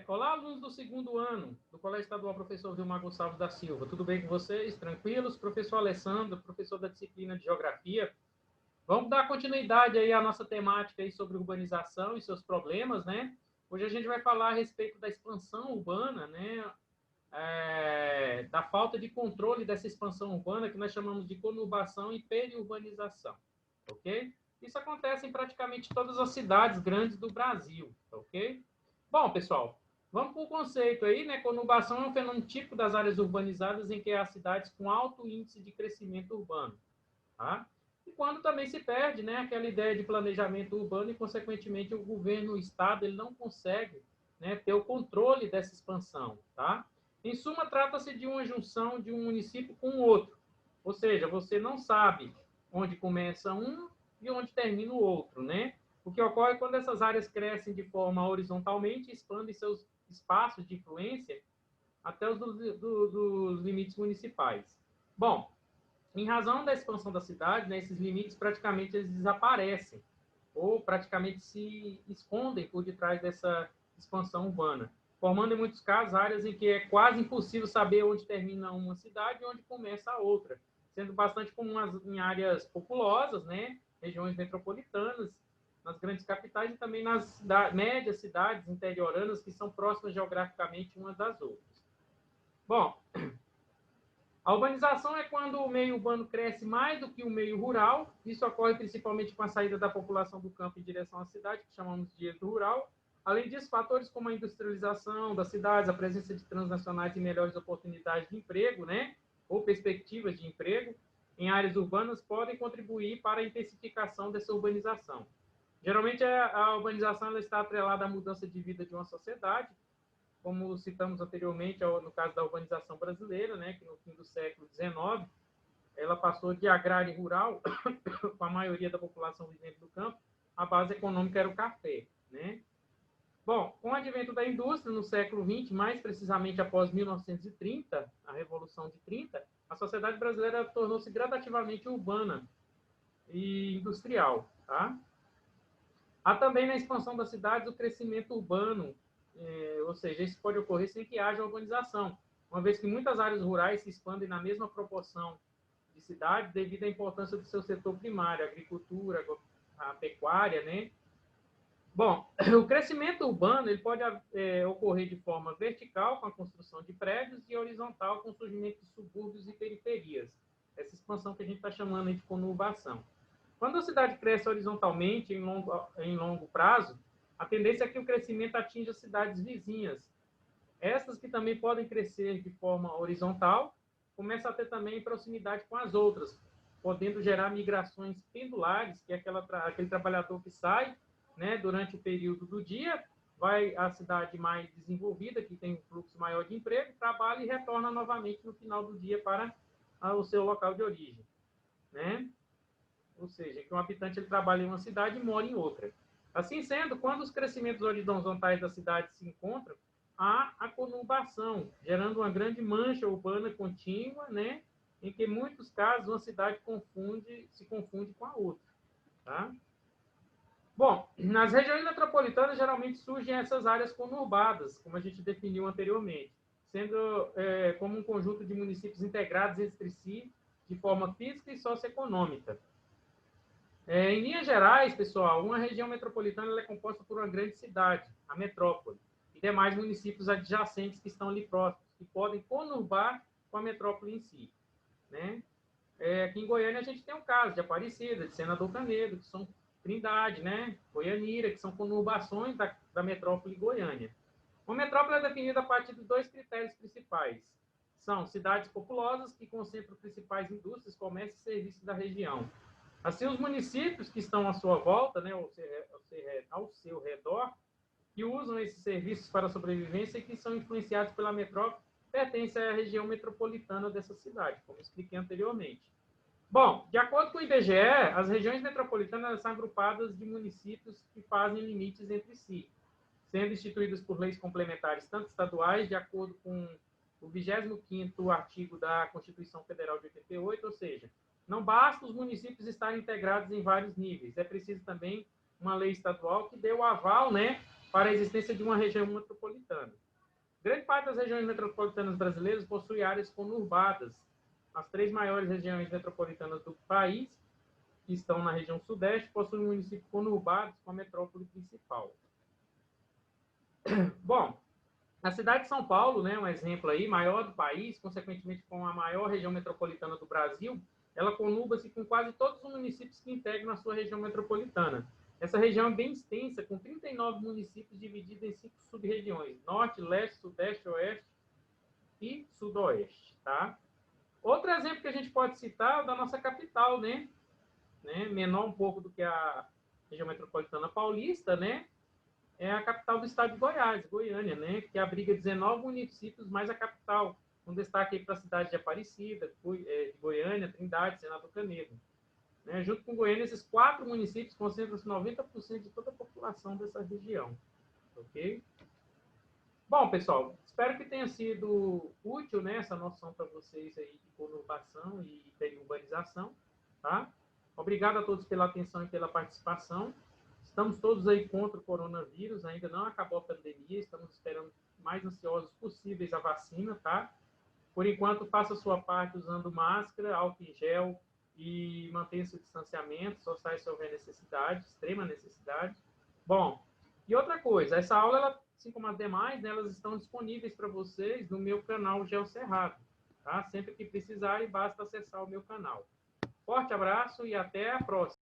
Olá, alunos do segundo ano do Colégio Estadual Professor Vilmar Gonçalves da Silva. Tudo bem com vocês? Tranquilos? Professor Alessandro, professor da disciplina de Geografia. Vamos dar continuidade aí à nossa temática aí sobre urbanização e seus problemas, né? Hoje a gente vai falar a respeito da expansão urbana, né? Da falta de controle dessa expansão urbana que nós chamamos de conurbação e periurbanização, ok? Isso acontece em praticamente todas as cidades grandes do Brasil, ok? Bom, pessoal, vamos para o conceito aí, né? Conurbação é um fenômeno típico das áreas urbanizadas em que há cidades com alto índice de crescimento urbano, tá? E quando também se perde, né, aquela ideia de planejamento urbano e, consequentemente, o governo, o Estado, ele não consegue, né, ter o controle dessa expansão, tá? Em suma, trata-se de uma junção de um município com o outro, ou seja, você não sabe onde começa um e onde termina o outro, né? O que ocorre quando essas áreas crescem de forma horizontalmente e expandem seus espaços de influência até os dos limites municipais. Bom, em razão da expansão da cidade, né, esses limites praticamente eles desaparecem ou praticamente se escondem por detrás dessa expansão urbana, formando em muitos casos áreas em que é quase impossível saber onde termina uma cidade e onde começa a outra, sendo bastante comum em áreas populosas, né, regiões metropolitanas, nas grandes capitais e também nas médias cidades interioranas que são próximas geograficamente umas das outras. Bom, a urbanização é quando o meio urbano cresce mais do que o meio rural. Isso ocorre principalmente com a saída da população do campo em direção à cidade, que chamamos de êxodo rural. Além disso, fatores como a industrialização das cidades, a presença de transnacionais e melhores oportunidades de emprego, né, ou perspectivas de emprego em áreas urbanas podem contribuir para a intensificação dessa urbanização. Geralmente, a urbanização ela está atrelada à mudança de vida de uma sociedade, como citamos anteriormente, no caso da urbanização brasileira, né, que no fim do século XIX, ela passou de agrário e rural, com a maioria da população vivendo no campo, a base econômica era o café, né? Bom, com o advento da indústria no século XX, mais precisamente após 1930, a Revolução de 30, a sociedade brasileira tornou-se gradativamente urbana e industrial, tá? Há também na expansão das cidades o crescimento urbano, ou seja, isso pode ocorrer sem que haja urbanização, uma vez que muitas áreas rurais se expandem na mesma proporção de cidades devido à importância do seu setor primário, a agricultura, a pecuária, né? Bom, o crescimento urbano ele pode ocorrer de forma vertical, com a construção de prédios, e horizontal, com o surgimento de subúrbios e periferias. Essa expansão que a gente está chamando de conurbação. Quando a cidade cresce horizontalmente em longo prazo, a tendência é que o crescimento atinja cidades vizinhas. Essas que também podem crescer de forma horizontal, começam a ter também proximidade com as outras, podendo gerar migrações pendulares, que é aquele trabalhador que sai, né, durante o período do dia, vai à cidade mais desenvolvida, que tem um fluxo maior de emprego, trabalha e retorna novamente no final do dia para o seu local de origem, né? Ou seja, que um habitante ele trabalha em uma cidade e mora em outra. Assim sendo, quando os crescimentos horizontais da cidade se encontram, há a conurbação, gerando uma grande mancha urbana contínua, né, em que, em muitos casos, uma cidade se confunde com a outra. Tá? Bom, nas regiões metropolitanas, geralmente surgem essas áreas conurbadas, como a gente definiu anteriormente, sendo como um conjunto de municípios integrados entre si de forma física e socioeconômica. Em linhas gerais, pessoal, uma região metropolitana é composta por uma grande cidade, a metrópole, e demais municípios adjacentes que estão ali próximos, que podem conurbar com a metrópole em si. Né? Aqui em Goiânia a gente tem o caso de Aparecida, de Senador Canedo, que são Trindade, né? Goianira, que são conurbações da metrópole Goiânia. Uma metrópole é definida a partir de dois critérios principais. São cidades populosas, que concentram principais indústrias, comércio e serviços da região. Assim, os municípios que estão à sua volta, né, ao seu redor, que usam esses serviços para a sobrevivência e que são influenciados pela metrópole, pertencem à região metropolitana dessa cidade, como expliquei anteriormente. Bom, de acordo com o IBGE, as regiões metropolitanas são agrupadas de municípios que fazem limites entre si, sendo instituídos por leis complementares, tanto estaduais, de acordo com o 25º artigo da Constituição Federal de 88, ou seja, não basta os municípios estarem integrados em vários níveis, é preciso também uma lei estadual que dê o aval, né, para a existência de uma região metropolitana. Grande parte das regiões metropolitanas brasileiras possui áreas conurbadas. As 3 maiores regiões metropolitanas do país, que estão na região sudeste, possuem municípios conurbados com a metrópole principal. Bom, a cidade de São Paulo, né, um exemplo aí, maior do país, consequentemente com a maior região metropolitana do Brasil, ela conurba-se com quase todos os municípios que integram a sua região metropolitana. Essa região é bem extensa, com 39 municípios divididos em 5 sub-regiões: Norte, Leste, Sudeste, Oeste e Sudoeste, tá? Outro exemplo que a gente pode citar é o da nossa capital, né? Menor um pouco do que a região metropolitana paulista, né? É a capital do estado de Goiás, Goiânia, né? Que abriga 19 municípios, mais a capital, com destaque aí para a cidade de Aparecida, de Goiânia, Trindade, Senador Canedo. Né? Junto com Goiânia, esses 4 municípios concentram-se 90% de toda a população dessa região. Ok? Bom, pessoal, espero que tenha sido útil, né, essa noção para vocês aí de conurbação e periurbanização, tá? Obrigado a todos pela atenção e pela participação. Estamos todos aí contra o coronavírus, ainda não acabou a pandemia, estamos esperando mais ansiosos possíveis a vacina, tá? Por enquanto, faça a sua parte usando máscara, álcool em gel e mantenha seu distanciamento, só sai se houver necessidade, extrema necessidade. Bom, e outra coisa, essa aula, ela, assim como as demais, né, elas estão disponíveis para vocês no meu canal GeoCerrado, tá? Sempre que precisarem, basta acessar o meu canal. Forte abraço e até a próxima!